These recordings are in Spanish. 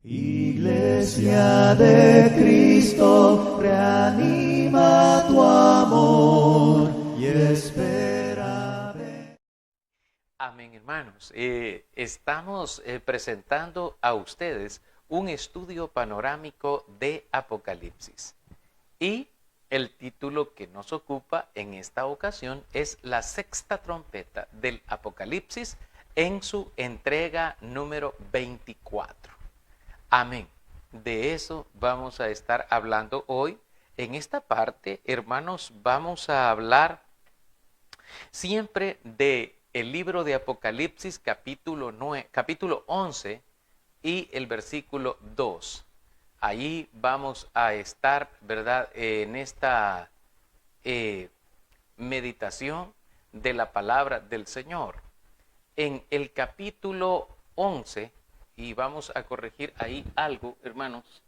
Iglesia de Cristo, reanima tu amor y espera. Amén, hermanos. Estamos presentando a ustedes un estudio panorámico de Apocalipsis. Y el título que nos ocupa en esta ocasión es la sexta trompeta del Apocalipsis en su entrega número 24. Amén. De eso vamos a estar hablando hoy. En esta parte, hermanos, vamos a hablar siempre de el libro de Apocalipsis capítulo 11 y el versículo 2. Allí vamos a estar, ¿verdad?, en esta meditación de la palabra del Señor. En el capítulo 11, y vamos a corregir ahí algo, hermanos,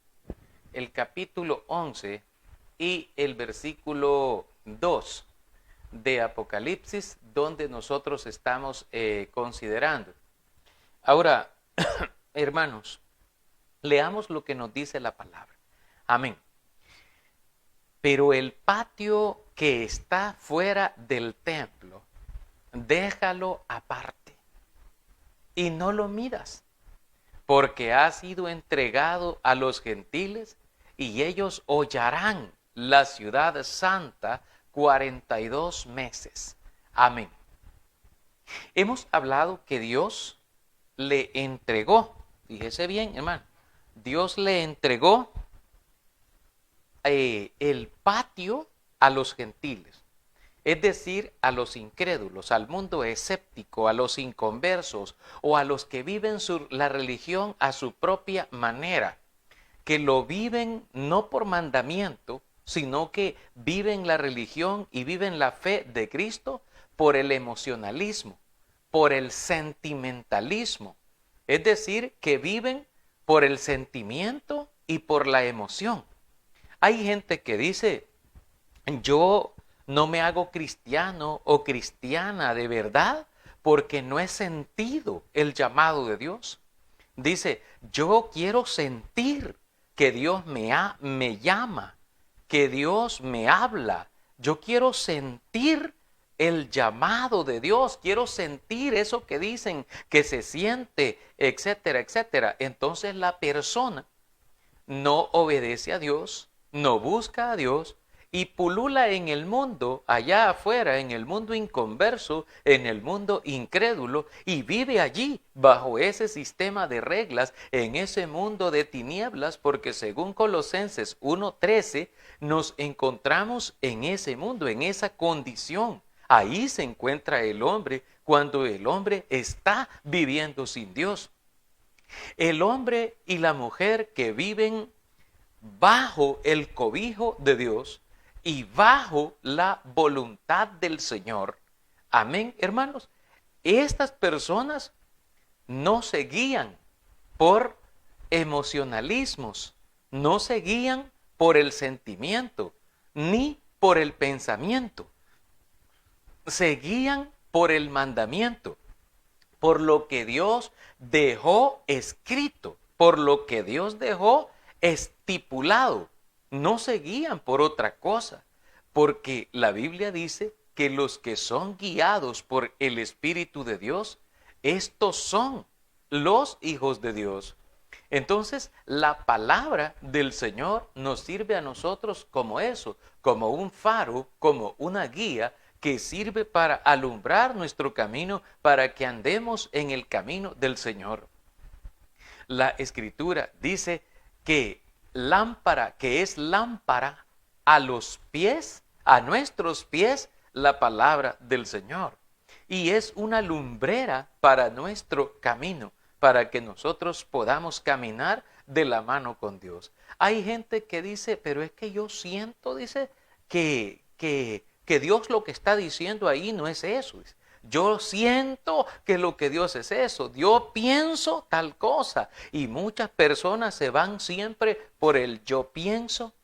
el capítulo 11 y el versículo 2 de Apocalipsis, donde nosotros estamos considerando. Ahora, hermanos, leamos lo que nos dice la palabra. Amén. Pero el patio que está fuera del templo, déjalo aparte y no lo miras, porque ha sido entregado a los gentiles y ellos hollarán la ciudad santa 42 meses. Amén. Hemos hablado que Dios le entregó, fíjese bien, hermano, Dios le entregó el patio a los gentiles, es decir, a los incrédulos, al mundo escéptico, a los inconversos o a los que viven la religión a su propia manera, que lo viven no por mandamiento, sino que viven la religión y viven la fe de Cristo por el emocionalismo, por el sentimentalismo, es decir, que viven por el sentimiento y por la emoción. Hay gente que dice, yo no me hago cristiano o cristiana de verdad porque no he sentido el llamado de Dios. Dice, yo quiero sentir que Dios me llama, que Dios me habla. Yo quiero sentir el llamado de Dios, quiero sentir eso que dicen que se siente, etcétera, etcétera. Entonces la persona no obedece a Dios, no busca a Dios y pulula en el mundo, allá afuera, en el mundo inconverso, en el mundo incrédulo, y vive allí bajo ese sistema de reglas, en ese mundo de tinieblas, porque según Colosenses 1:13, nos encontramos en ese mundo, en esa condición. Ahí se encuentra el hombre cuando el hombre está viviendo sin Dios. El hombre y la mujer que viven bajo el cobijo de Dios y bajo la voluntad del Señor. Amén, hermanos. Estas personas no se guían por emocionalismos, no se guían por el sentimiento, ni por el pensamiento. Se guían por el mandamiento, por lo que Dios dejó escrito, por lo que Dios dejó estipulado. No se guían por otra cosa, porque la Biblia dice que los que son guiados por el Espíritu de Dios, estos son los hijos de Dios. Entonces, la palabra del Señor nos sirve a nosotros como eso, como un faro, como una guía que sirve para alumbrar nuestro camino, para que andemos en el camino del Señor. La Escritura dice que es lámpara a los pies, a nuestros pies, la palabra del Señor. Y es una lumbrera para nuestro camino, para que nosotros podamos caminar de la mano con Dios. Hay gente que dice, pero es que yo siento, dice, que Dios lo que está diciendo ahí no es eso. Yo siento que lo que Dios es eso. Yo pienso tal cosa. Y muchas personas se van siempre por el yo pienso,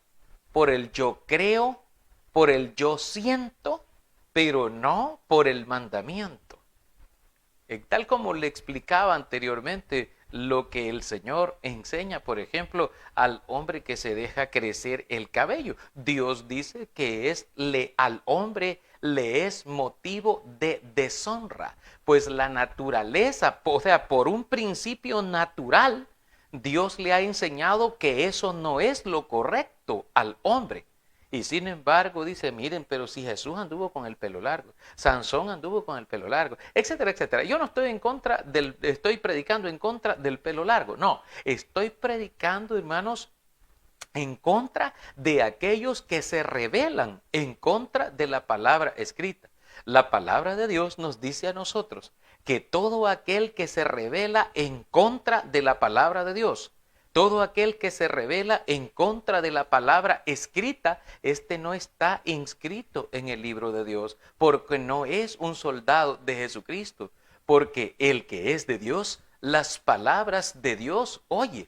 por el yo creo, por el yo siento, pero no por el mandamiento. Tal como le explicaba anteriormente, lo que el Señor enseña, por ejemplo, al hombre que se deja crecer el cabello. Dios dice que al hombre le es motivo de deshonra, pues la naturaleza, o sea, por un principio natural, Dios le ha enseñado que eso no es lo correcto al hombre. Y sin embargo dice, miren, pero si Jesús anduvo con el pelo largo, Sansón anduvo con el pelo largo, etcétera, etcétera. Yo no estoy predicando en contra del pelo largo, no, estoy predicando, hermanos, en contra de aquellos que se rebelan en contra de la palabra escrita. La palabra de Dios nos dice a nosotros que todo aquel que se rebela en contra de la palabra de Dios, todo aquel que se rebela en contra de la palabra escrita, este no está inscrito en el libro de Dios, porque no es un soldado de Jesucristo, porque el que es de Dios, las palabras de Dios oye.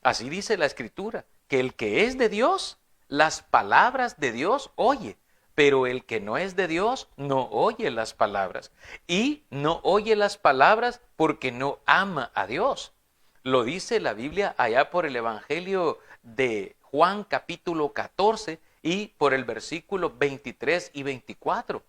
Así dice la Escritura, que el que es de Dios, las palabras de Dios oye, pero el que no es de Dios no oye las palabras. Y no oye las palabras porque no ama a Dios. Lo dice la Biblia allá por el Evangelio de Juan capítulo 14 y por el versículo 23 y 24.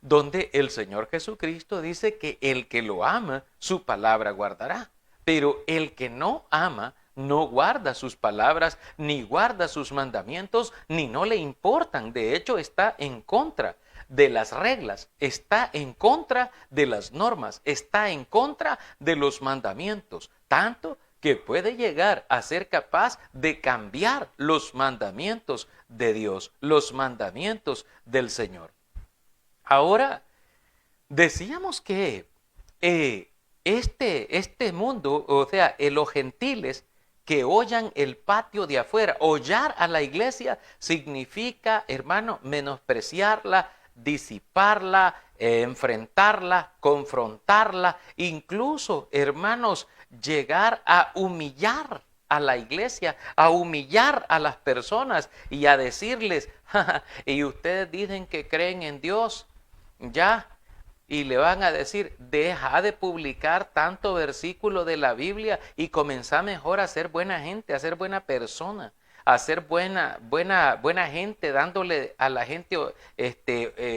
Donde el Señor Jesucristo dice que el que lo ama, su palabra guardará. Pero el que no ama, no guarda sus palabras, ni guarda sus mandamientos, ni no le importan. De hecho, está en contra de las reglas, está en contra de las normas, está en contra de los mandamientos. Tanto que puede llegar a ser capaz de cambiar los mandamientos de Dios, los mandamientos del Señor. Ahora, decíamos que este mundo, o sea, los gentiles que hollan el patio de afuera, hollar a la iglesia significa, hermano, menospreciarla, disiparla, enfrentarla, confrontarla, incluso, hermanos, llegar a humillar a la iglesia, a humillar a las personas y a decirles, y ustedes dicen que creen en Dios, ya, y le van a decir, deja de publicar tanto versículo de la Biblia y comenzá mejor a ser buena gente, a ser buena persona, a ser buena gente, dándole a la gente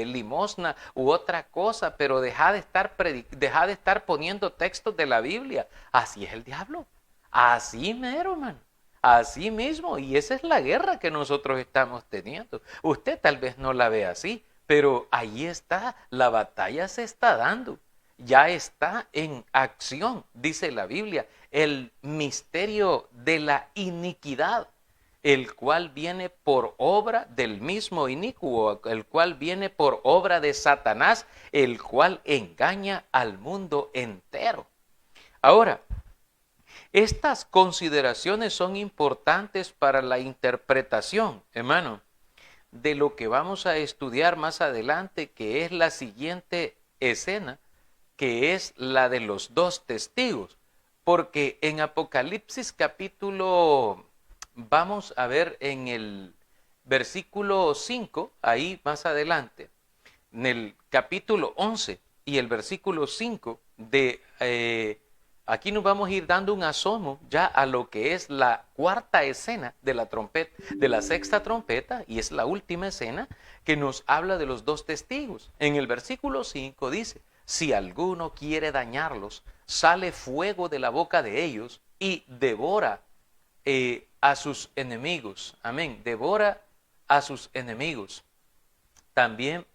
limosna u otra cosa, pero deja de estar poniendo textos de la Biblia. Así es el diablo, así mero, hermano. Así mismo, y esa es la guerra que nosotros estamos teniendo. Usted tal vez no la ve así, pero ahí está, la batalla se está dando, ya está en acción, dice la Biblia, el misterio de la iniquidad, el cual viene por obra del mismo inicuo, el cual viene por obra de Satanás, el cual engaña al mundo entero. Ahora, estas consideraciones son importantes para la interpretación, hermano, de lo que vamos a estudiar más adelante, que es la siguiente escena, que es la de los dos testigos. Porque en Apocalipsis capítulo, vamos a ver en el versículo 5, ahí más adelante, en el capítulo 11 y el versículo 5 aquí nos vamos a ir dando un asomo ya a lo que es la cuarta escena de la trompeta, de la sexta trompeta, y es la última escena que nos habla de los dos testigos. En el versículo 5 dice, si alguno quiere dañarlos, sale fuego de la boca de ellos y devora a sus enemigos. Amén, devora a sus enemigos. También,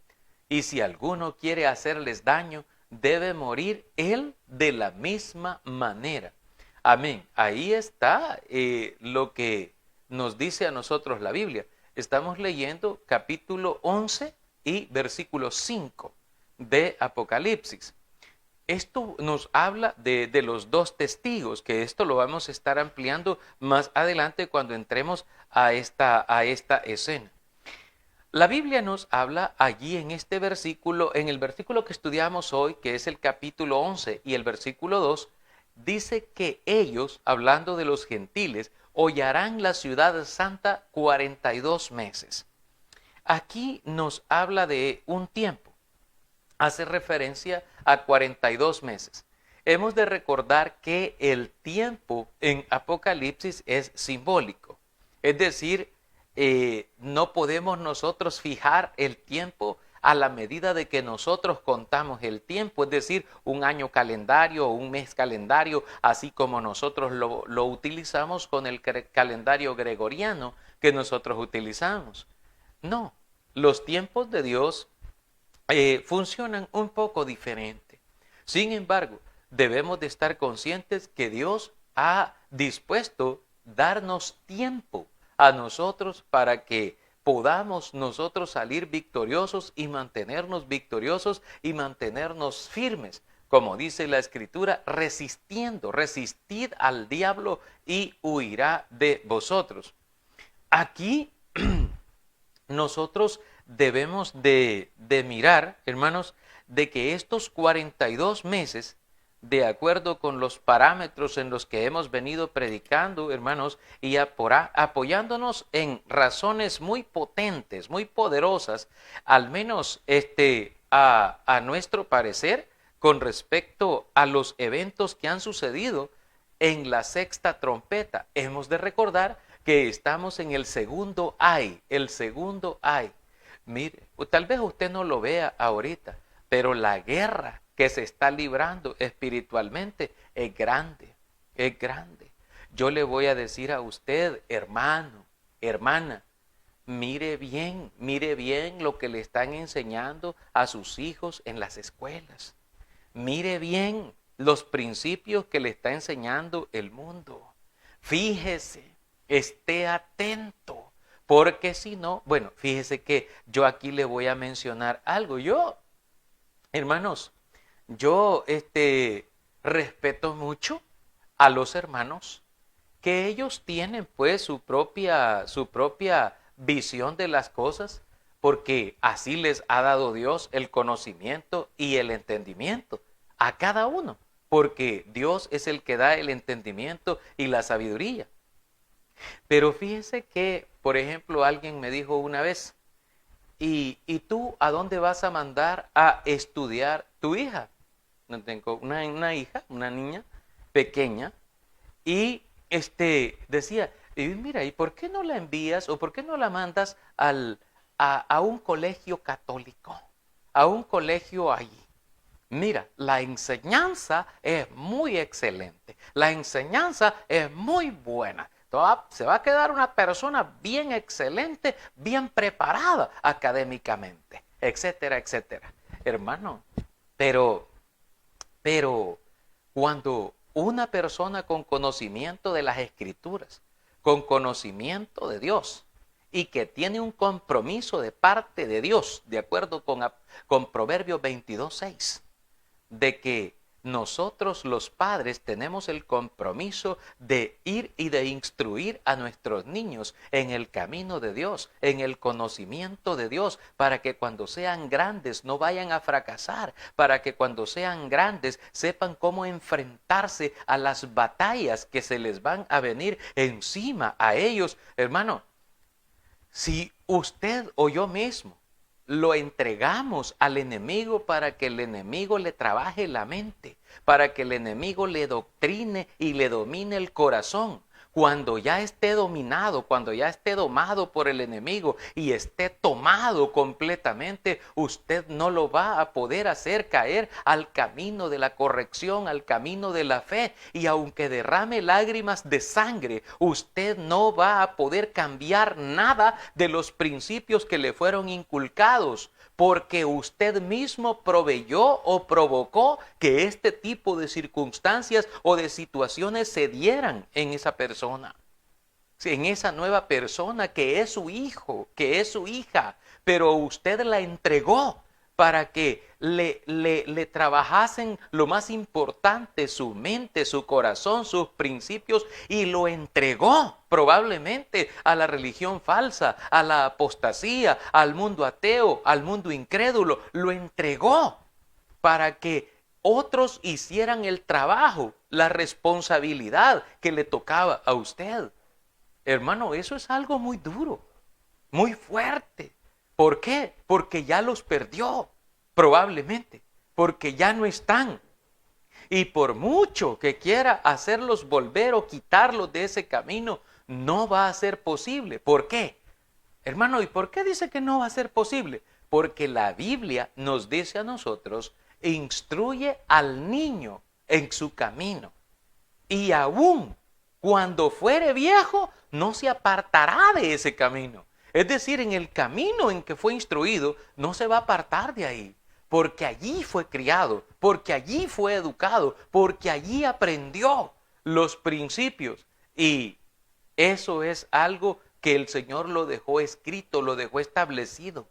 y si alguno quiere hacerles daño, debe morir él de la misma manera. Amén. Ahí está lo que nos dice a nosotros la Biblia. Estamos leyendo capítulo 11 y versículo 5 de Apocalipsis. Esto nos habla de los dos testigos, que esto lo vamos a estar ampliando más adelante cuando entremos a esta escena. La Biblia nos habla allí en este versículo, en el versículo que estudiamos hoy, que es el capítulo 11 y el versículo 2, dice que ellos, hablando de los gentiles, hollarán la ciudad santa 42 meses. Aquí nos habla de un tiempo, hace referencia a 42 meses. hemos de recordar que el tiempo en Apocalipsis es simbólico. Es decir, no podemos nosotros fijar el tiempo a la medida de que nosotros contamos el tiempo, es decir, un año calendario o un mes calendario, así como nosotros lo utilizamos con el calendario gregoriano que nosotros utilizamos. No, los tiempos de Dios funcionan un poco diferente. Sin embargo, debemos de estar conscientes que Dios ha dispuesto darnos tiempo a nosotros para que podamos nosotros salir victoriosos y mantenernos firmes. Como dice la Escritura, resistiendo, resistid al diablo y huirá de vosotros. Aquí nosotros debemos de mirar, hermanos, de que estos 42 meses, de acuerdo con los parámetros en los que hemos venido predicando, hermanos, y apoyándonos en razones muy potentes, muy poderosas, al menos a nuestro parecer, con respecto a los eventos que han sucedido en la sexta trompeta. Hemos de recordar que estamos en el segundo ay. Mire, tal vez usted no lo vea ahorita, pero la guerra que se está librando espiritualmente es grande, es grande. Yo le voy a decir a usted, hermano, hermana, mire bien lo que le están enseñando a sus hijos en las escuelas. Mire bien los principios que le está enseñando el mundo. Fíjese, esté atento, porque si no, bueno, fíjese que yo aquí le voy a mencionar algo. Hermanos, yo respeto mucho a los hermanos que ellos tienen pues su propia visión de las cosas, porque así les ha dado Dios el conocimiento y el entendimiento a cada uno, porque Dios es el que da el entendimiento y la sabiduría. Pero fíjese que, por ejemplo, alguien me dijo una vez, ¿y tú a dónde vas a mandar a estudiar tu hija? No tengo una hija, una niña pequeña, y decía, mira, ¿y por qué no la envías o por qué no la mandas a un colegio católico, a un colegio allí? Mira, la enseñanza es muy excelente, la enseñanza es muy buena. Se va a quedar una persona bien excelente, bien preparada académicamente, etcétera, etcétera. Hermano, pero cuando una persona con conocimiento de las Escrituras, con conocimiento de Dios, y que tiene un compromiso de parte de Dios, de acuerdo con Proverbios 22:6, de que nosotros los padres tenemos el compromiso de ir y de instruir a nuestros niños en el camino de Dios, en el conocimiento de Dios, para que cuando sean grandes no vayan a fracasar, para que cuando sean grandes sepan cómo enfrentarse a las batallas que se les van a venir encima a ellos. Hermano, si usted o yo mismo lo entregamos al enemigo para que el enemigo le trabaje la mente, para que el enemigo le doctrine y le domine el corazón, cuando ya esté dominado, cuando ya esté domado por el enemigo y esté tomado completamente, usted no lo va a poder hacer caer al camino de la corrección, al camino de la fe. Y aunque derrame lágrimas de sangre, usted no va a poder cambiar nada de los principios que le fueron inculcados, porque usted mismo proveyó o provocó que este tipo de circunstancias o de situaciones se dieran en esa persona, en esa nueva persona que es su hijo, que es su hija, pero usted la entregó para que le trabajasen lo más importante, su mente, su corazón, sus principios, y lo entregó probablemente a la religión falsa, a la apostasía, al mundo ateo, al mundo incrédulo. Lo entregó para que otros hicieran el trabajo, la responsabilidad que le tocaba a usted. Hermano, eso es algo muy duro, muy fuerte. ¿Por qué? Porque ya los perdió, probablemente, porque ya no están. Y por mucho que quiera hacerlos volver o quitarlos de ese camino, no va a ser posible. ¿Por qué? Hermano, ¿y por qué dice que no va a ser posible? Porque la Biblia nos dice a nosotros, instruye al niño en su camino. Y aún cuando fuere viejo, no se apartará de ese camino. Es decir, en el camino en que fue instruido, no se va a apartar de ahí. Porque allí fue criado, porque allí fue educado, porque allí aprendió los principios. Y eso es algo que el Señor lo dejó escrito, lo dejó establecido.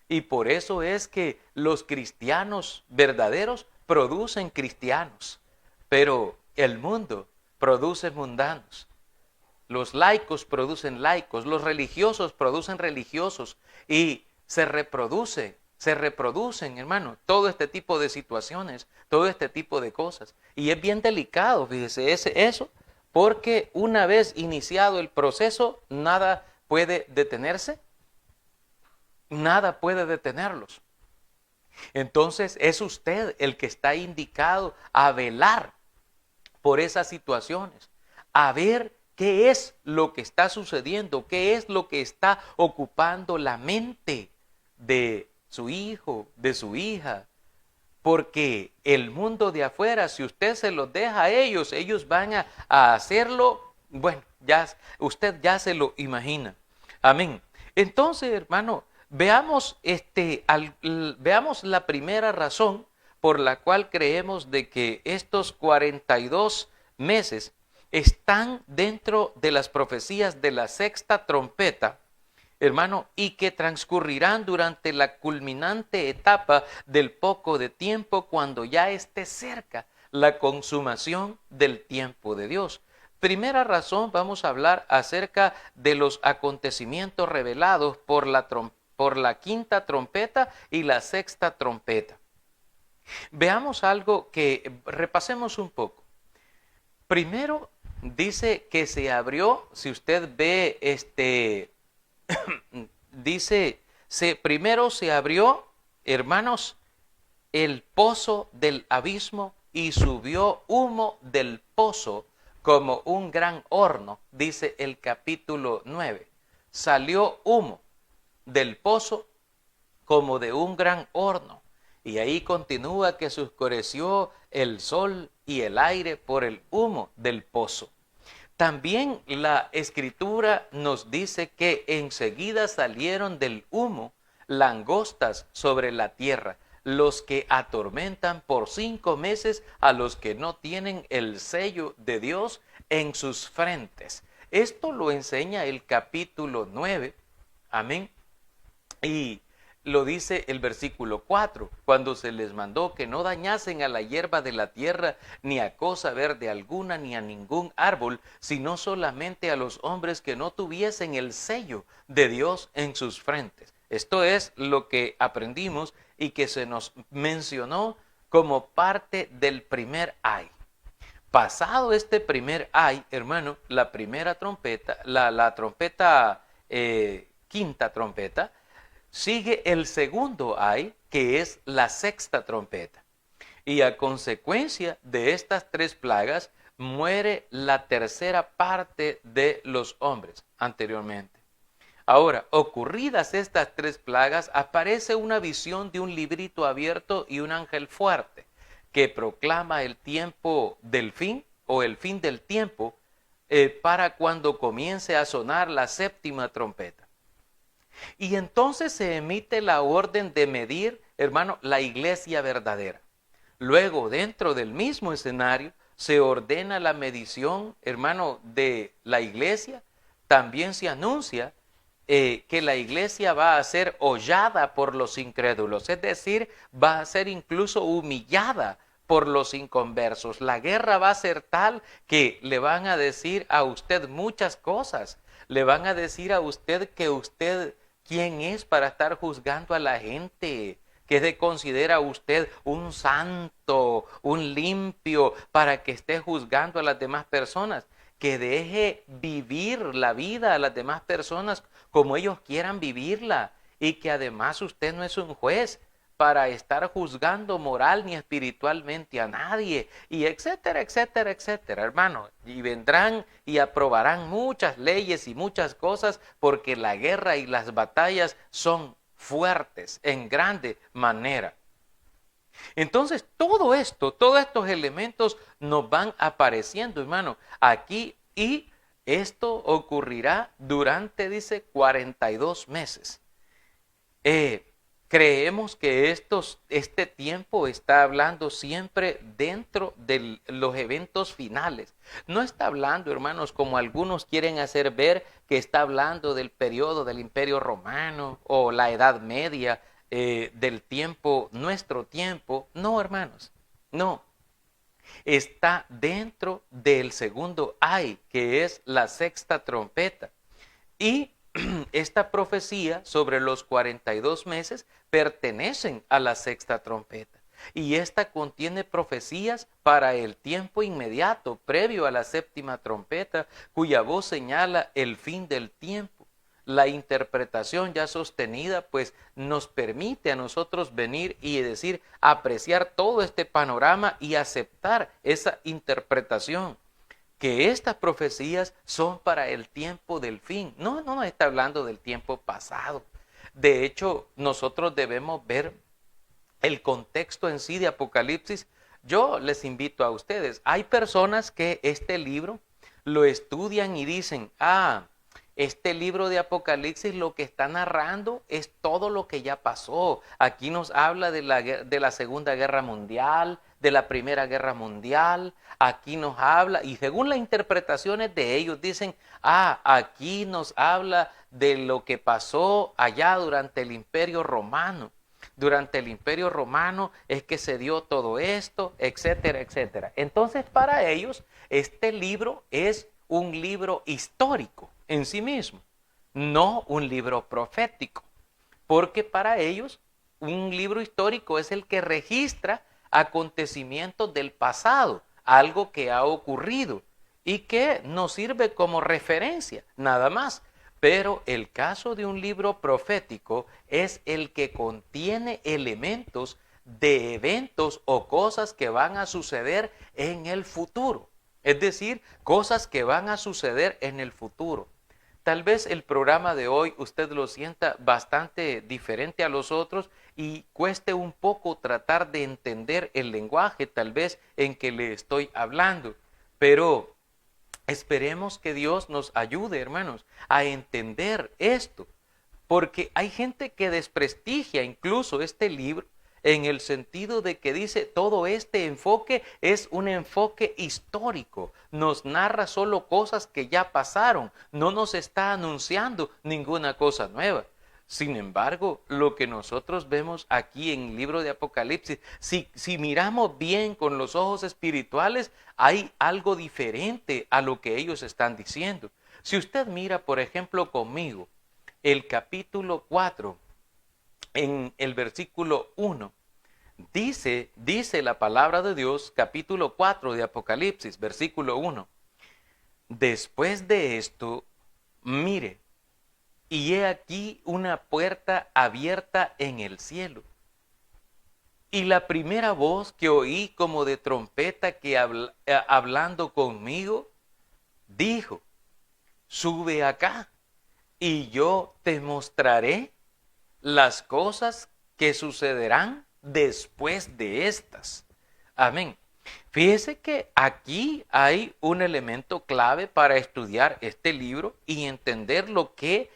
Y por eso es que los cristianos verdaderos producen cristianos, pero el mundo produce mundanos. Los laicos producen laicos, los religiosos producen religiosos y se reproducen, hermano, todo este tipo de situaciones, todo este tipo de cosas. Y es bien delicado, fíjese, eso, porque una vez iniciado el proceso, nada puede detenerse, nada puede detenerlos. Entonces es usted el que está indicado a velar por esas situaciones, a ver qué es lo que está sucediendo, qué es lo que está ocupando la mente de su hijo, de su hija. Porque el mundo de afuera, si usted se los deja a ellos, ellos van a hacerlo, bueno, usted ya se lo imagina. Amén. Entonces, hermano, veamos la primera razón por la cual creemos de que estos 42 meses están dentro de las profecías de la sexta trompeta, hermano, y que transcurrirán durante la culminante etapa del poco de tiempo cuando ya esté cerca la consumación del tiempo de Dios. Primera razón, vamos a hablar acerca de los acontecimientos revelados por la quinta trompeta y la sexta trompeta. Veamos algo que repasemos un poco. Primero dice que se abrió, si usted ve primero se abrió, hermanos, el pozo del abismo y subió humo del pozo como un gran horno, dice el capítulo 9. Salió humo del pozo como de un gran horno. Y ahí continúa que se oscureció el sol y el aire por el humo del pozo. También la Escritura nos dice que enseguida salieron del humo langostas sobre la tierra, los que atormentan por 5 meses a los que no tienen el sello de Dios en sus frentes. Esto lo enseña el capítulo 9, amén, y lo dice el versículo 4, cuando se les mandó que no dañasen a la hierba de la tierra, ni a cosa verde alguna, ni a ningún árbol, sino solamente a los hombres que no tuviesen el sello de Dios en sus frentes. Esto es lo que aprendimos y que se nos mencionó como parte del primer ay. Pasado este primer ay, hermano, la primera trompeta, la trompeta, quinta trompeta, sigue el segundo ay, que es la sexta trompeta. Y a consecuencia de estas 3 plagas, muere la tercera parte de los hombres anteriormente. Ahora, ocurridas estas 3 plagas, aparece una visión de un librito abierto y un ángel fuerte que proclama el tiempo del fin o el fin del tiempo para cuando comience a sonar la séptima trompeta. Y entonces se emite la orden de medir, hermano, la iglesia verdadera. Luego, dentro del mismo escenario, se ordena la medición, hermano, de la iglesia. También se anuncia que la iglesia va a ser hollada por los incrédulos, es decir, va a ser incluso humillada por los inconversos. La guerra va a ser tal que le van a decir a usted muchas cosas. Le van a decir a usted que usted, ¿quién es para estar juzgando a la gente? ¿Que se considera usted un santo, un limpio, para que esté juzgando a las demás personas? Que deje vivir la vida a las demás personas como ellos quieran vivirla, y que además usted no es un juez para estar juzgando moral ni espiritualmente a nadie, y etcétera, etcétera, etcétera, hermano. Y vendrán y aprobarán muchas leyes y muchas cosas, porque la guerra y las batallas son fuertes en grande manera. Entonces, todo esto, todos estos elementos nos van apareciendo, hermano, aquí, y esto ocurrirá durante, dice, 42 meses. Creemos que este tiempo está hablando siempre dentro de los eventos finales. No está hablando, hermanos, como algunos quieren hacer ver, que está hablando del periodo del Imperio Romano o la Edad Media, del tiempo, nuestro tiempo. No, hermanos, no. Está dentro del segundo ay, que es la sexta trompeta. Y esta profecía sobre los 42 meses pertenecen a la sexta trompeta. Y esta contiene profecías para el tiempo inmediato, previo a la séptima trompeta, cuya voz señala el fin del tiempo. La interpretación ya sostenida, pues, nos permite a nosotros venir y decir, apreciar todo este panorama y aceptar esa interpretación, que estas profecías son para el tiempo del fin. No nos está hablando del tiempo pasado. De hecho, nosotros debemos ver el contexto en sí de Apocalipsis. Yo les invito a ustedes, hay personas que este libro lo estudian y dicen, este libro de Apocalipsis lo que está narrando es todo lo que ya pasó. Aquí nos habla de la Segunda Guerra Mundial, de la Primera Guerra Mundial. Aquí nos habla, y según las interpretaciones de ellos dicen, aquí nos habla de lo que pasó allá durante el Imperio Romano. Durante el Imperio Romano es que se dio todo esto, etcétera, etcétera. Entonces, para ellos, este libro es un libro histórico en sí mismo, no un libro profético, porque para ellos un libro histórico es el que registra acontecimientos del pasado, algo que ha ocurrido y que nos sirve como referencia, nada más. Pero el caso de un libro profético es el que contiene elementos de eventos o cosas que van a suceder en el futuro. Es decir, cosas que van a suceder en el futuro. Tal vez el programa de hoy usted lo sienta bastante diferente a los otros y cueste un poco tratar de entender el lenguaje tal vez en que le estoy hablando. Pero esperemos que Dios nos ayude, hermanos, a entender esto. Porque hay gente que desprestigia incluso este libro en el sentido de que dice todo este enfoque es un enfoque histórico, nos narra solo cosas que ya pasaron, no nos está anunciando ninguna cosa nueva. Sin embargo, lo que nosotros vemos aquí en el libro de Apocalipsis, si miramos bien con los ojos espirituales, hay algo diferente a lo que ellos están diciendo. Si usted mira, por ejemplo, conmigo, el capítulo 4, en el versículo 1, dice la palabra de Dios, capítulo 4 de Apocalipsis, versículo 1. Después de esto, mire, y he aquí una puerta abierta en el cielo. Y la primera voz que oí como de trompeta que hablando conmigo, dijo, sube acá y yo te mostraré las cosas que sucederán después de estas. Amén. Fíjese que aquí hay un elemento clave para estudiar este libro y entender lo que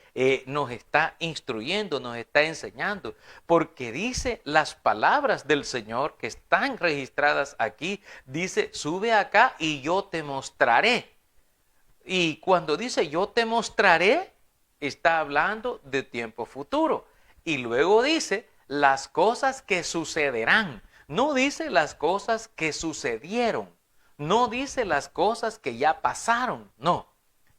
nos está instruyendo, nos está enseñando, porque dice las palabras del Señor que están registradas aquí, dice, sube acá y yo te mostraré. Y cuando dice yo te mostraré, está hablando de tiempo futuro. Y luego dice las cosas que sucederán. No dice las cosas que sucedieron. No dice las cosas que ya pasaron. No.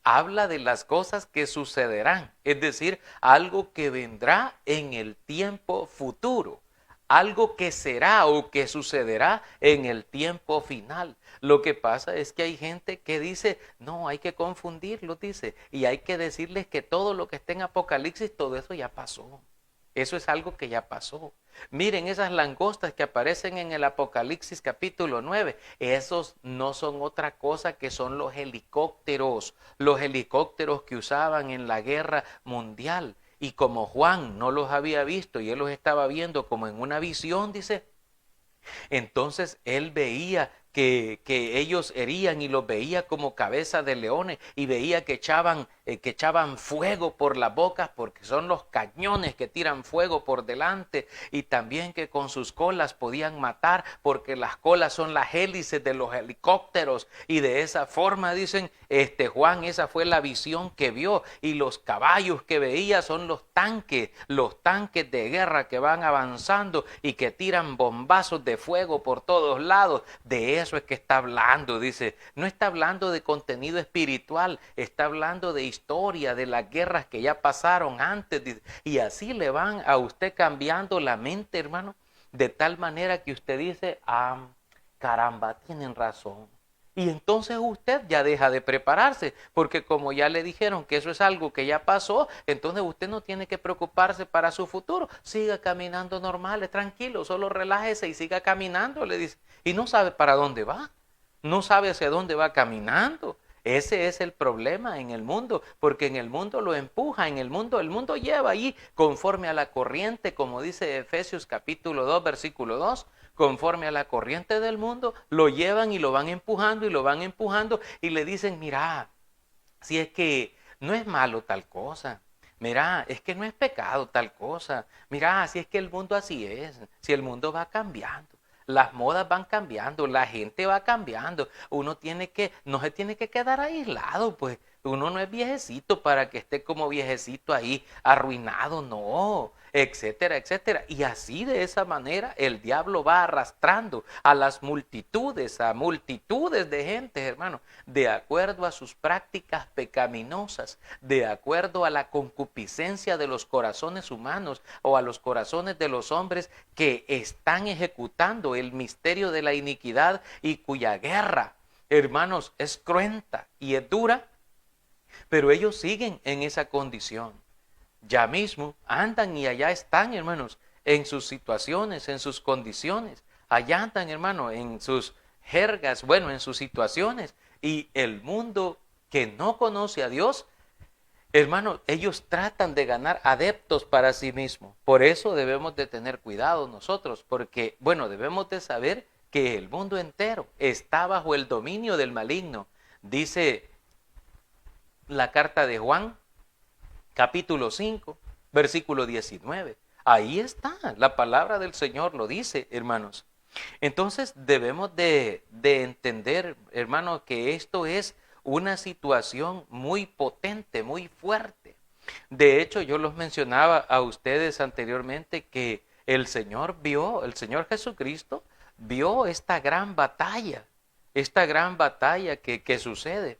Habla de las cosas que sucederán. Es decir, algo que vendrá en el tiempo futuro. Algo que será o que sucederá en el tiempo final. Lo que pasa es que hay gente que dice, no, hay que confundirlo, dice, y hay que decirles que todo lo que está en Apocalipsis, todo eso ya pasó. Eso es algo que ya pasó. Miren esas langostas que aparecen en el Apocalipsis capítulo 9. Esos no son otra cosa que son los helicópteros que usaban en la guerra mundial. Y como Juan no los había visto y él los estaba viendo como en una visión, dice, entonces él veía que ellos herían y los veía como cabeza de leones y veía que echaban fuego por las bocas porque son los cañones que tiran fuego por delante, y también que con sus colas podían matar porque las colas son las hélices de los helicópteros, y de esa forma dicen, Juan, esa fue la visión que vio, y los caballos que veía son los tanques de guerra que van avanzando y que tiran bombazos de fuego por todos lados. De eso es que está hablando, dice. No está hablando de contenido espiritual, está hablando de historia, de las guerras que ya pasaron antes, dice. Y así le van a usted cambiando la mente, hermano, de tal manera que usted dice, caramba, tienen razón. Y entonces usted ya deja de prepararse, porque como ya le dijeron que eso es algo que ya pasó, entonces usted no tiene que preocuparse para su futuro. Siga caminando normal, tranquilo, solo relájese y siga caminando, le dice. Y no sabe para dónde va, no sabe hacia dónde va caminando. Ese es el problema en el mundo, porque en el mundo lo empuja, el mundo lleva ahí conforme a la corriente, como dice Efesios capítulo 2, versículo 2. Conforme a la corriente del mundo, lo llevan y lo van empujando y le dicen, mira, si es que no es malo tal cosa, mira, es que no es pecado tal cosa, mira, si es que el mundo así es, si el mundo va cambiando. Las modas van cambiando, la gente va cambiando, no se tiene que quedar aislado, pues uno no es viejecito para que esté como viejecito ahí arruinado, no, etcétera, etcétera. Y así de esa manera el diablo va arrastrando a las multitudes, a multitudes de gente, hermano, de acuerdo a sus prácticas pecaminosas, de acuerdo a la concupiscencia de los corazones humanos o a los corazones de los hombres que están ejecutando el misterio de la iniquidad y cuya guerra, hermanos, es cruenta y es dura, pero ellos siguen en esa condición. Ya mismo andan y allá están, hermanos, en sus situaciones, en sus condiciones. Allá andan, hermano, en sus jergas, bueno, en sus situaciones. Y el mundo que no conoce a Dios, hermano, ellos tratan de ganar adeptos para sí mismos. Por eso debemos de tener cuidado nosotros, porque, bueno, debemos de saber que el mundo entero está bajo el dominio del maligno. Dice la carta de Juan, capítulo 5, versículo 19. Ahí está, la palabra del Señor lo dice, hermanos. Entonces debemos de entender, hermanos, que esto es una situación muy potente, muy fuerte. De hecho, yo los mencionaba a ustedes anteriormente que el Señor Jesucristo vio esta gran batalla que sucede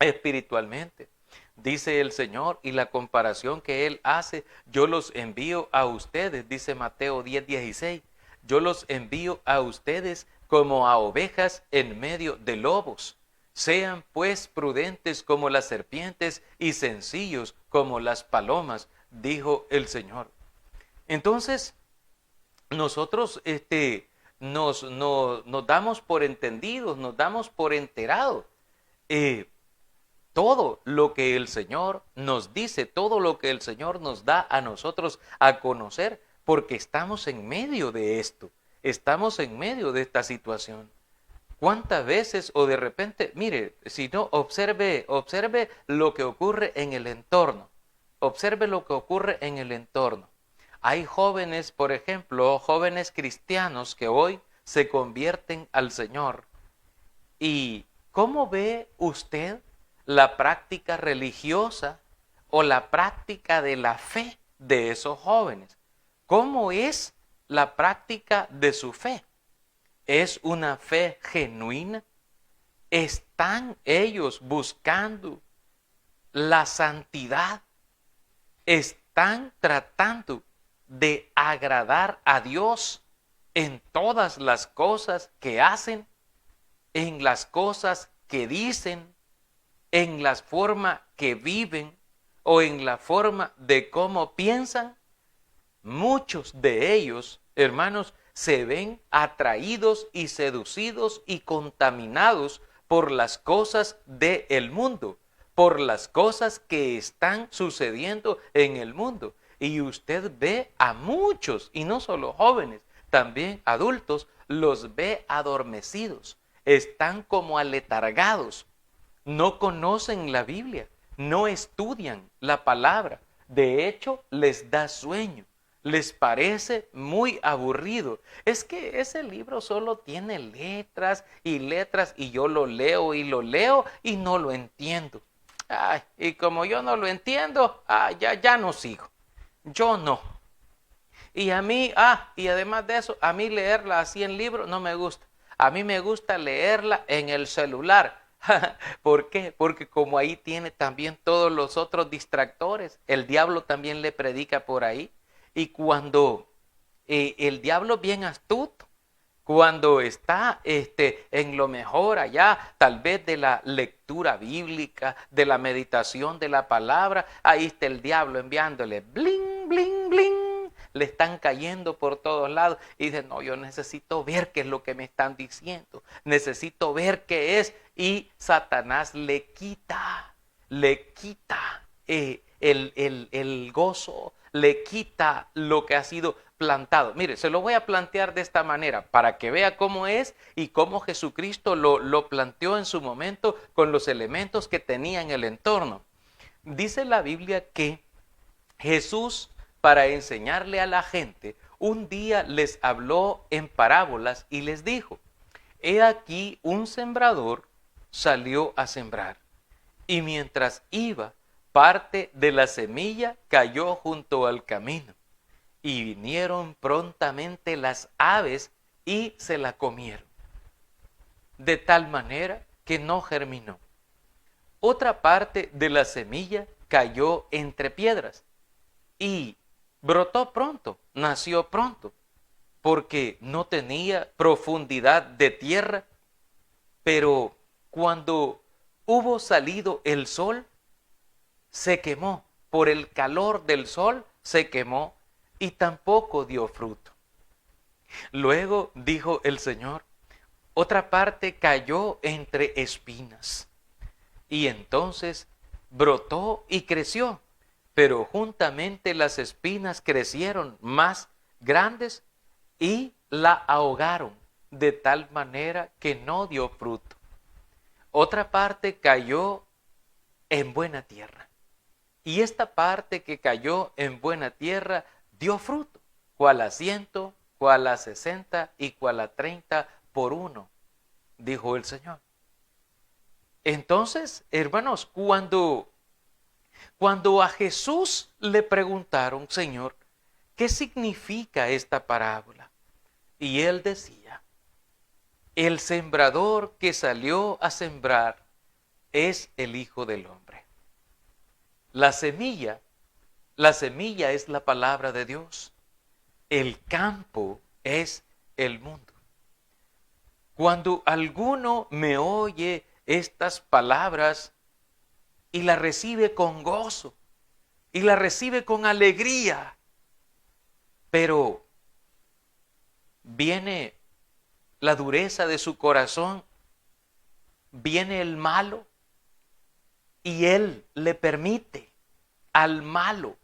espiritualmente. Dice el Señor, y la comparación que Él hace, yo los envío a ustedes, dice Mateo 10:16, yo los envío a ustedes como a ovejas en medio de lobos. Sean pues prudentes como las serpientes y sencillos como las palomas, dijo el Señor. Entonces, nosotros nos damos por entendidos, nos damos por enterados. Todo lo que el Señor nos dice, todo lo que el Señor nos da a nosotros a conocer, porque estamos en medio de esto, estamos en medio de esta situación. ¿Cuántas veces o de repente, mire, si no, observe lo que ocurre en el entorno, observe lo que ocurre en el entorno. Hay jóvenes, por ejemplo, jóvenes cristianos que hoy se convierten al Señor. ¿Y cómo ve usted la práctica religiosa o la práctica de la fe de esos jóvenes? ¿Cómo es la práctica de su fe? ¿Es una fe genuina? ¿Están ellos buscando la santidad? ¿Están tratando de agradar a Dios en todas las cosas que hacen, en las cosas que dicen, en la forma que viven o en la forma de cómo piensan? muchos de ellos, hermanos, se ven atraídos y seducidos y contaminados por las cosas del mundo, por las cosas que están sucediendo en el mundo. Y usted ve a muchos, y no solo jóvenes, también adultos, los ve adormecidos, están como aletargados, no conocen la Biblia, no estudian la palabra, de hecho les da sueño, les parece muy aburrido. Es que ese libro solo tiene letras y yo lo leo y no lo entiendo. Ay, y como yo no lo entiendo, ya no sigo. Yo no. Y a mí, y además de eso, a mí leerla así en libro no me gusta. A mí me gusta leerla en el celular. ¿Por qué? Porque como ahí tiene también todos los otros distractores, el diablo también le predica por ahí. Y cuando el diablo es bien astuto, cuando está en lo mejor allá, tal vez de la lectura bíblica, de la meditación de la palabra, ahí está el diablo enviándole bling, bling, bling. Le están cayendo por todos lados y dice, no, yo necesito ver qué es lo que me están diciendo, necesito ver qué es. Y Satanás le quita el gozo, le quita lo que ha sido plantado. Mire, se lo voy a plantear de esta manera para que vea cómo es y cómo Jesucristo lo planteó en su momento con los elementos que tenía en el entorno. Dice la Biblia que Jesús, para enseñarle a la gente, un día les habló en parábolas y les dijo, he aquí un sembrador salió a sembrar, y mientras iba, parte de la semilla cayó junto al camino, y vinieron prontamente las aves y se la comieron, de tal manera que no germinó. Otra parte de la semilla cayó entre piedras, y brotó pronto, nació pronto, porque no tenía profundidad de tierra, pero cuando hubo salido el sol, se quemó, por el calor del sol se quemó y tampoco dio fruto. Luego dijo el Señor, otra parte cayó entre espinas y entonces brotó y creció, pero juntamente las espinas crecieron más grandes y la ahogaron de tal manera que no dio fruto. Otra parte cayó en buena tierra. Y esta parte que cayó en buena tierra dio fruto, cual a 100, cual a 60 y cual a 30 por uno, dijo el Señor. Entonces, hermanos, cuando a Jesús le preguntaron, Señor, ¿qué significa esta parábola? Y él decía, el sembrador que salió a sembrar es el Hijo del Hombre. La semilla es la palabra de Dios. El campo es el mundo. Cuando alguno me oye estas palabras y la recibe con gozo y la recibe con alegría, pero viene la dureza de su corazón, viene el malo y él le permite al malo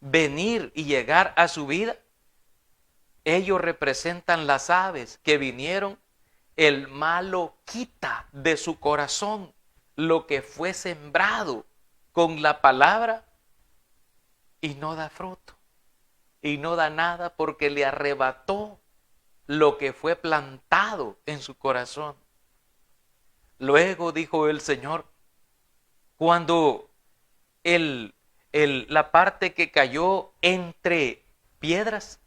venir y llegar a su vida. Ellos representan las aves que vinieron. El malo quita de su corazón lo que fue sembrado con la palabra y no da fruto y no da nada porque le arrebató lo que fue plantado en su corazón. Luego dijo el Señor, cuando la parte que cayó entre piedras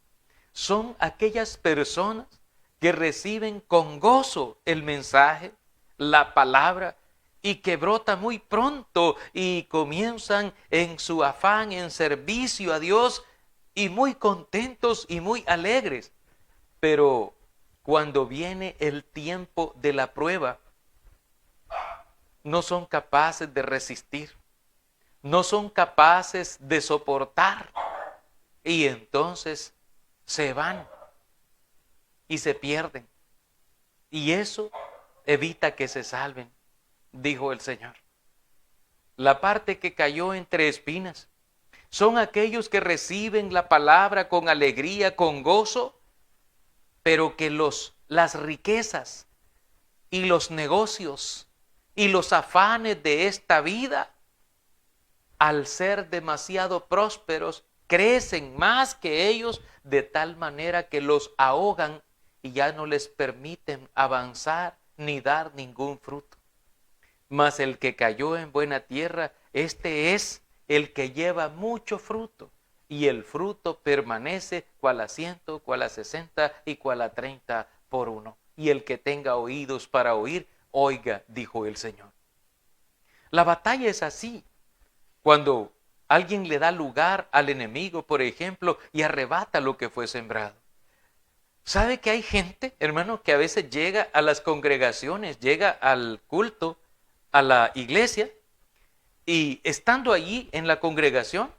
son aquellas personas que reciben con gozo el mensaje, la palabra, y que brota muy pronto y comienzan en su afán, en servicio a Dios, y muy contentos y muy alegres. Pero cuando viene el tiempo de la prueba, no son capaces de resistir, no son capaces de soportar. y entonces se van y se pierden. Y eso evita que se salven, dijo el Señor. La parte que cayó entre espinas son aquellos que reciben la palabra con alegría, con gozo, pero que las riquezas y los negocios y los afanes de esta vida, al ser demasiado prósperos, crecen más que ellos de tal manera que los ahogan y ya no les permiten avanzar ni dar ningún fruto. Mas el que cayó en buena tierra, este es el que lleva mucho fruto, y el fruto permanece cual a 100, cual a 60 y cual a 30 por uno. Y el que tenga oídos para oír, oiga, dijo el Señor. La batalla es así. Cuando alguien le da lugar al enemigo, por ejemplo, y arrebata lo que fue sembrado. ¿Sabe que hay gente, hermano, que a veces llega a las congregaciones, llega al culto, a la iglesia, y estando allí en la congregación,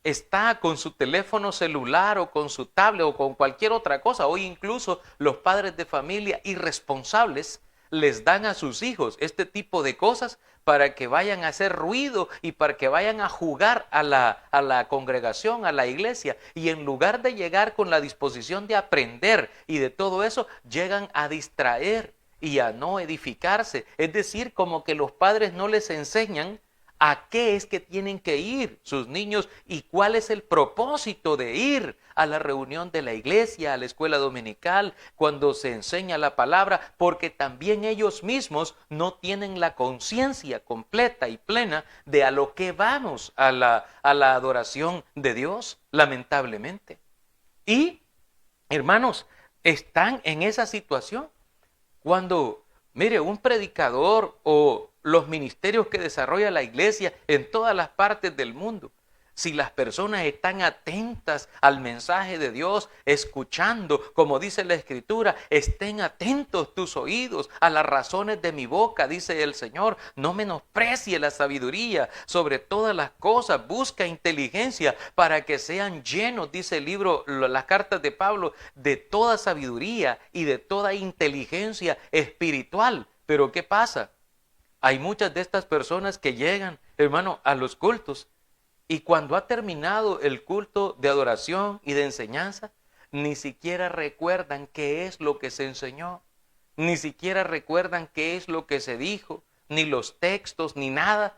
está con su teléfono celular o con su tablet o con cualquier otra cosa? Hoy incluso los padres de familia irresponsables les dan a sus hijos este tipo de cosas para que vayan a hacer ruido y para que vayan a jugar a la congregación, a la iglesia. Y en lugar de llegar con la disposición de aprender y de todo eso, llegan a distraer y a no edificarse. Es decir, como que los padres no les enseñan a qué es que tienen que ir sus niños y cuál es el propósito de ir a la reunión de la iglesia, a la escuela dominical, cuando se enseña la palabra, porque también ellos mismos no tienen la conciencia completa y plena de a lo que vamos a la adoración de Dios, lamentablemente. Y, hermanos, están en esa situación cuando, mire, un predicador o los ministerios que desarrolla la iglesia en todas las partes del mundo, si las personas están atentas al mensaje de Dios, escuchando, como dice la Escritura, estén atentos tus oídos a las razones de mi boca, dice el Señor. No menosprecie la sabiduría, sobre todas las cosas busca inteligencia para que sean llenos, dice el libro, las cartas de Pablo, de toda sabiduría y de toda inteligencia espiritual. Pero ¿qué pasa? Hay muchas de estas personas que llegan, hermano, a los cultos, y cuando ha terminado el culto de adoración y de enseñanza, ni siquiera recuerdan qué es lo que se enseñó, ni siquiera recuerdan qué es lo que se dijo, ni los textos, ni nada,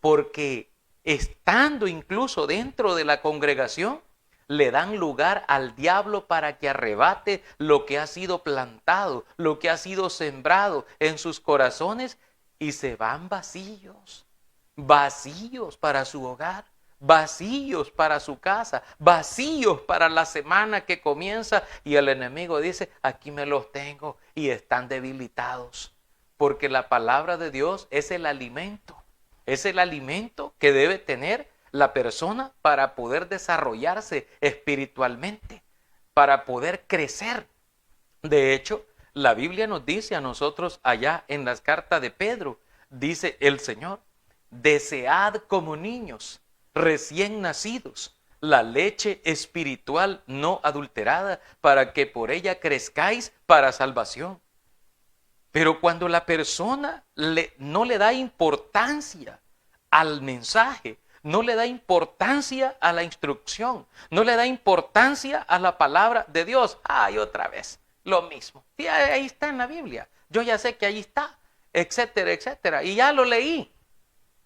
porque estando incluso dentro de la congregación, le dan lugar al diablo para que arrebate lo que ha sido plantado, lo que ha sido sembrado en sus corazones, y se van vacíos, vacíos para su hogar, vacíos para su casa, vacíos para la semana que comienza, y el enemigo dice, aquí me los tengo, y están debilitados, porque la palabra de Dios es el alimento que debe tener la persona para poder desarrollarse espiritualmente, para poder crecer. De hecho, la Biblia nos dice a nosotros allá en las cartas de Pedro, dice el Señor, desead como niños recién nacidos la leche espiritual no adulterada, para que por ella crezcáis para salvación. Pero cuando la persona no le da importancia al mensaje, no le da importancia a la instrucción, no le da importancia a la palabra de Dios, ¡ay, otra vez! Lo mismo. Sí, ahí está en la Biblia. Yo ya sé que ahí está, etcétera, etcétera. Y ya lo leí.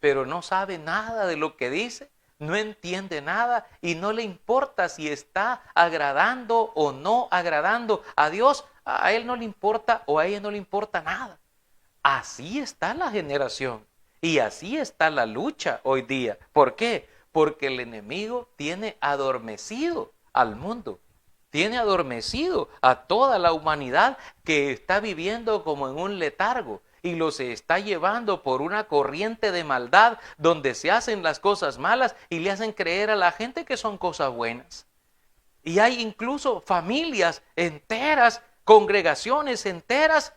Pero no sabe nada de lo que dice, no entiende nada y no le importa si está agradando o no agradando a Dios. A él no le importa o a ella no le importa nada. Así está la generación y así está la lucha hoy día. ¿Por qué? Porque el enemigo tiene adormecido al mundo. Tiene adormecido a toda la humanidad que está viviendo como en un letargo y los está llevando por una corriente de maldad donde se hacen las cosas malas y le hacen creer a la gente que son cosas buenas. Y hay incluso familias enteras, congregaciones enteras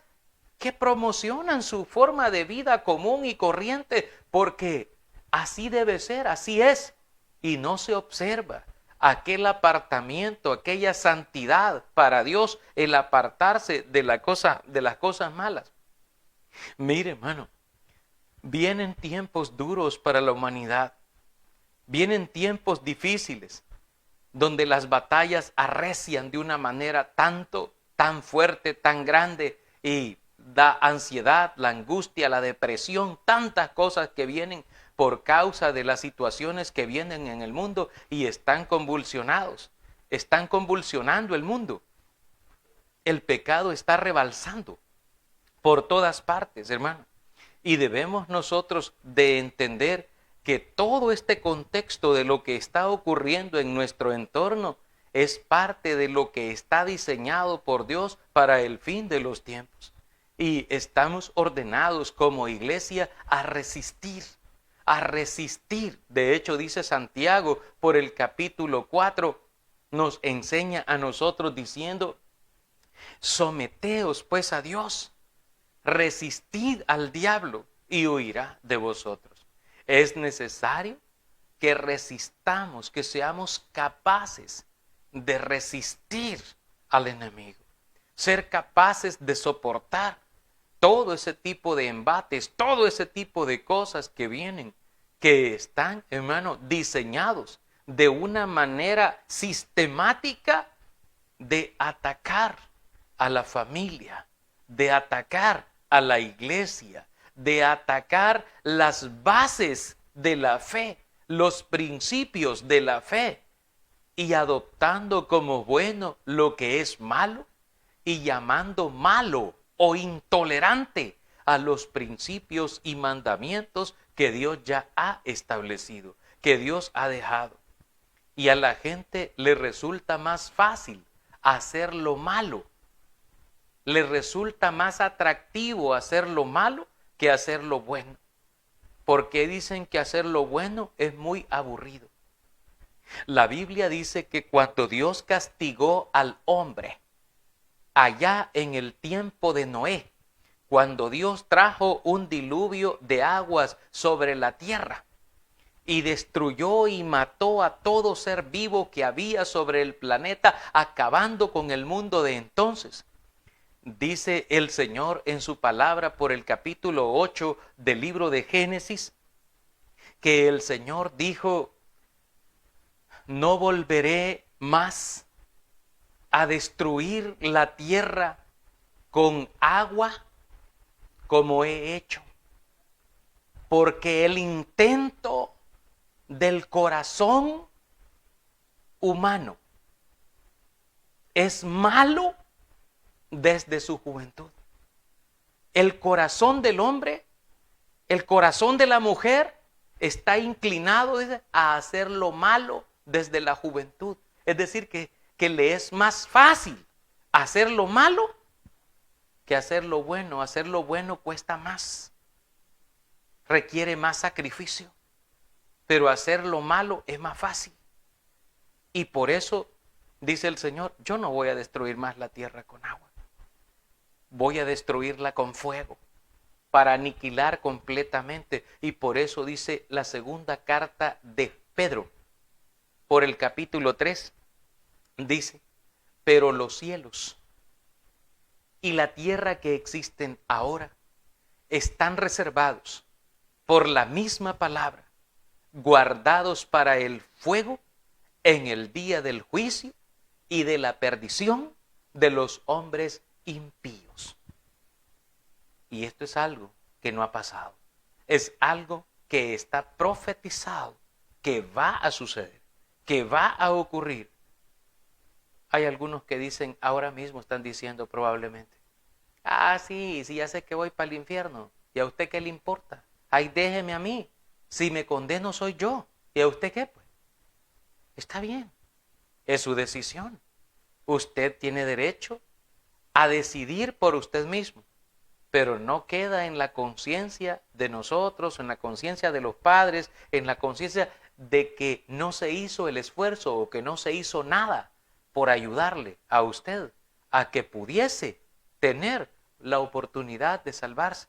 que promocionan su forma de vida común y corriente porque así debe ser, así es, y no se observa. aquel apartamiento, aquella santidad para Dios, el apartarse de las cosas malas. Mire, hermano, vienen tiempos duros para la humanidad. Vienen tiempos difíciles, donde las batallas arrecian de una manera tan fuerte, tan grande, y da ansiedad, la angustia, la depresión, tantas cosas que vienen por causa de las situaciones que vienen en el mundo y están convulsionados, están convulsionando el mundo. El pecado está rebalsando por todas partes, hermano. Y debemos nosotros de entender que todo este contexto de lo que está ocurriendo en nuestro entorno es parte de lo que está diseñado por Dios para el fin de los tiempos. Y estamos ordenados como iglesia a resistir, a resistir. De hecho, dice Santiago por el capítulo 4, nos enseña a nosotros diciendo: someteos pues a Dios, resistid al diablo y huirá de vosotros. Es necesario que resistamos, que seamos capaces de resistir al enemigo, ser capaces de soportar todo ese tipo de embates, todo ese tipo de cosas que vienen, que están, hermano, diseñados de una manera sistemática de atacar a la familia, de atacar a la iglesia, de atacar las bases de la fe, los principios de la fe, y adoptando como bueno lo que es malo y llamando malo o intolerante a los principios y mandamientos que Dios ya ha establecido, que Dios ha dejado. Y a la gente le resulta más fácil hacer lo malo. Le resulta más atractivo hacer lo malo que hacer lo bueno. Porque dicen que hacer lo bueno es muy aburrido. La Biblia dice que cuando Dios castigó al hombre, allá en el tiempo de Noé, cuando Dios trajo un diluvio de aguas sobre la tierra y destruyó y mató a todo ser vivo que había sobre el planeta, acabando con el mundo de entonces, dice el Señor en su palabra por el capítulo 8 del libro de Génesis, que el Señor dijo: no volveré más a destruir la tierra con agua como he hecho, porque el intento del corazón humano es malo desde su juventud. El corazón del hombre, el corazón de la mujer está inclinado, dice, a hacer lo malo desde la juventud. Es decir, que le es más fácil hacer lo malo que hacer lo bueno. Hacer lo bueno cuesta más, requiere más sacrificio, pero hacer lo malo es más fácil. Y por eso dice el Señor: yo no voy a destruir más la tierra con agua, voy a destruirla con fuego para aniquilar completamente. Y por eso dice la segunda carta de Pedro, por el capítulo 3, dice: pero los cielos y la tierra que existen ahora están reservados por la misma palabra, guardados para el fuego en el día del juicio y de la perdición de los hombres impíos. Y esto es algo que no ha pasado. Es algo que está profetizado, que va a suceder, que va a ocurrir. Hay algunos que dicen, ahora mismo están diciendo probablemente: sí, ya sé que voy para el infierno. ¿Y a usted qué le importa? Ay, déjeme a mí. Si me condeno soy yo. ¿Y a usted qué, pues? Está bien. Es su decisión. Usted tiene derecho a decidir por usted mismo. Pero no queda en la conciencia de nosotros, en la conciencia de los padres, en la conciencia de que no se hizo el esfuerzo o que no se hizo nada por ayudarle a usted a que pudiese tener la oportunidad de salvarse.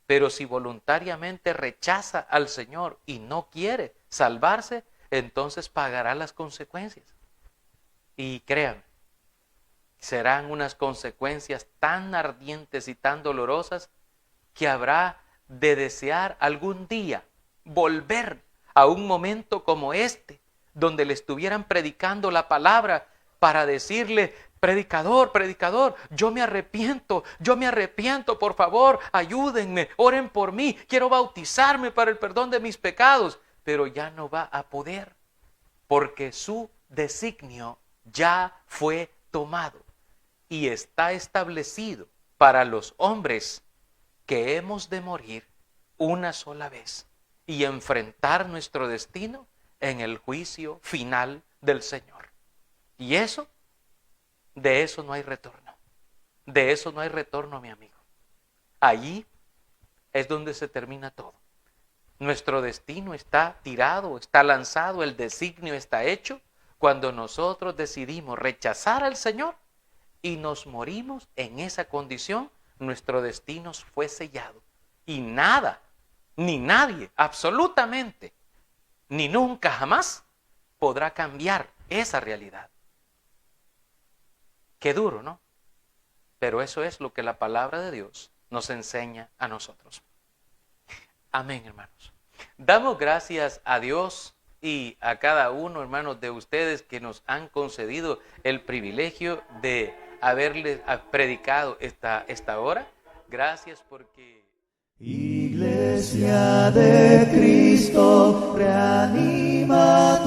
Pero si voluntariamente rechaza al Señor y no quiere salvarse, entonces pagará las consecuencias. Y créanme, serán unas consecuencias tan ardientes y tan dolorosas que habrá de desear algún día volver a un momento como este, donde le estuvieran predicando la palabra para decirle: predicador, predicador, yo me arrepiento, por favor, ayúdenme, oren por mí, quiero bautizarme para el perdón de mis pecados. Pero ya no va a poder, porque su designio ya fue tomado y está establecido para los hombres que hemos de morir una sola vez y enfrentar nuestro destino en el juicio final del Señor. Y eso, de eso no hay retorno. De eso no hay retorno, mi amigo. Allí es donde se termina todo. Nuestro destino está tirado, está lanzado, el designio está hecho cuando nosotros decidimos rechazar al Señor y nos morimos en esa condición. Nuestro destino fue sellado y nada, ni nadie, absolutamente, ni nunca jamás podrá cambiar esa realidad. Qué duro, ¿no? Pero eso es lo que la palabra de Dios nos enseña a nosotros. Amén, hermanos. Damos gracias a Dios y a cada uno, hermanos, de ustedes que nos han concedido el privilegio de haberles predicado esta hora. Gracias porque... Iglesia de Cristo, reanima